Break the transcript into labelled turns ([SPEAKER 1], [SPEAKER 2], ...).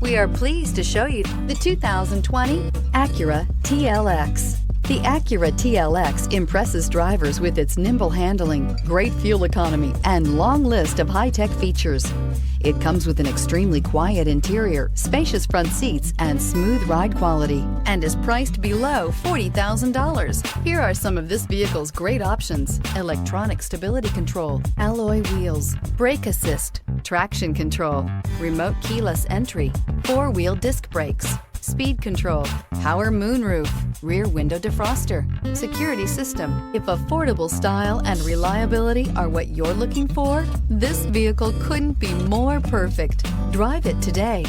[SPEAKER 1] We are pleased to show you the 2020 Acura TLX. The Acura TLX impresses drivers with its nimble handling, great fuel economy, and long list of high-tech features. It comes with an extremely quiet interior, spacious front seats, and smooth ride quality, and is priced below $40,000. Here are some of this vehicle's great options: electronic stability control, alloy wheels, brake assist, traction control, remote keyless entry, four-wheel disc brakes, speed control, power moonroof, rear window defroster, security system. If affordable style and reliability are what you're looking for, this vehicle couldn't be more perfect. Drive it today.